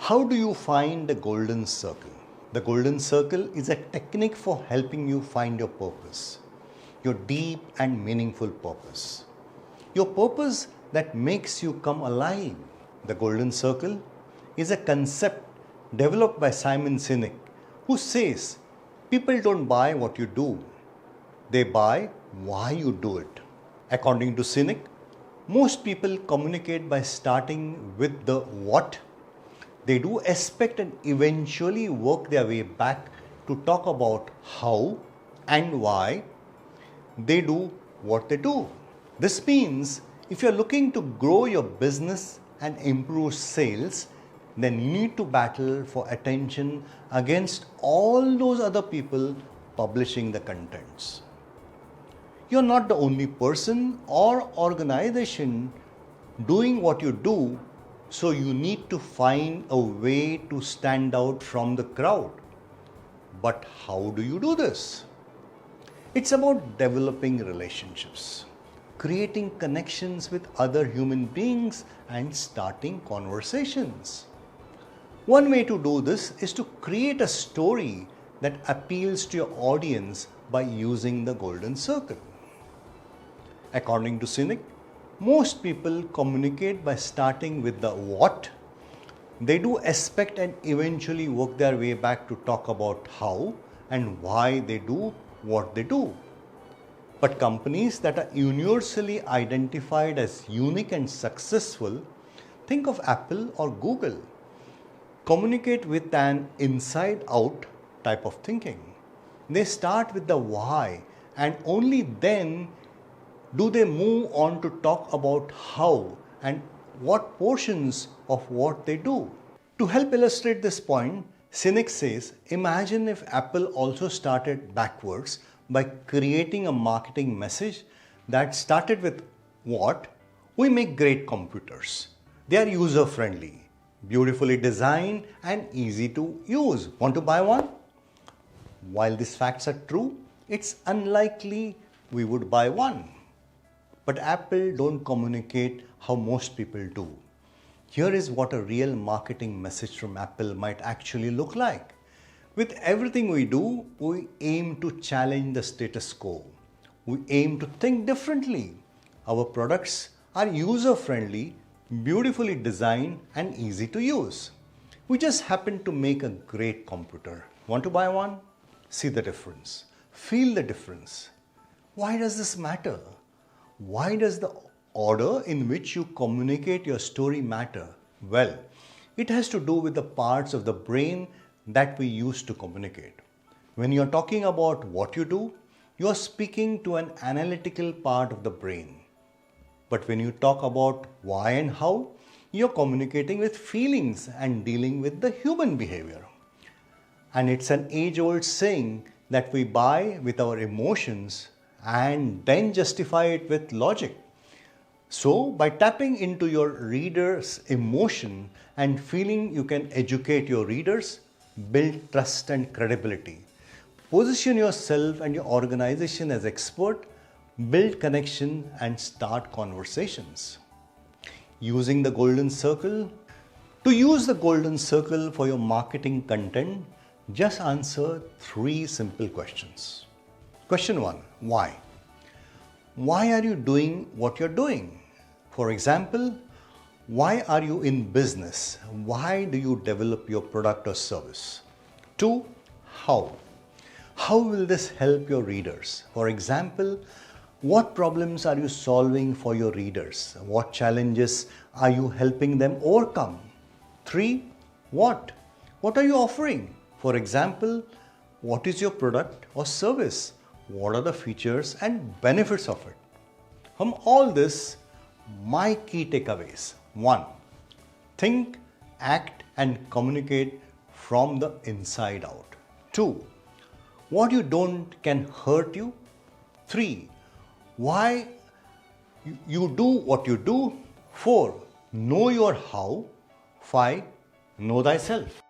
How do you find the golden circle? The golden circle is a technique for helping you find your purpose, your deep and meaningful purpose, your purpose that makes you come alive. The golden circle is a concept developed by Simon Sinek, who says people don't buy what you do, they buy why you do it. According to Sinek, most people communicate by starting with the what. They do expect and eventually work their way back to talk about how and why they do what they do. This means if you're looking to grow your business and improve sales, then you need to battle for attention against all those other people publishing the contents. You're not the only person or organization doing what you do, so you need to find a way to stand out from the crowd. But how do you do this? It's about developing relationships, creating connections with other human beings, and starting conversations. One way to do this is to create a story that appeals to your audience by using the golden circle. According to Sinek, most people communicate by starting with the what. They do expect and eventually work their way back to talk about how and why they do what they do. But companies that are universally identified as unique and successful, think of Apple or Google, communicate with an inside out type of thinking. They start with the why, and only then do they move on to talk about how and what portions of what they do. To help illustrate this point, Sinek says, imagine if Apple also started backwards by creating a marketing message that started with what? We make great computers. They are user friendly, beautifully designed and easy to use. Want to buy one? While these facts are true, it's unlikely we would buy one. But Apple don't communicate how most people do. Here is what a real marketing message from Apple might actually look like. With everything we do, we aim to challenge the status quo. We aim to think differently. Our products are user-friendly, beautifully designed, and easy to use. We just happen to make a great computer. Want to buy one? See the difference. Feel the difference. Why does this matter? Why does the order in which you communicate your story matter? Well, it has to do with the parts of the brain that we use to communicate. When you're talking about what you do, you're speaking to an analytical part of the brain. But when you talk about why and how, you're communicating with feelings and dealing with the human behavior. And it's an age-old saying that we buy with our emotions and then justify it with logic. So, by tapping into your reader's emotion and feeling, you can educate your readers, build trust and credibility, position yourself and your organization as expert, build connection and start conversations. Using the golden circle. To use the golden circle for your marketing content, just answer 3 simple questions. Question 1. Why? Why are you doing what you're doing? For example, why are you in business? Why do you develop your product or service? 2. How? How will this help your readers? For example, what problems are you solving for your readers? What challenges are you helping them overcome? 3. What? What are you offering? For example, what is your product or service? What are the features and benefits of it? From all this, my key takeaways. 1. Think, act and communicate from the inside out. 2. What you don't can hurt you. 3. Why you do what you do. 4. Know your how. 5. Know thyself.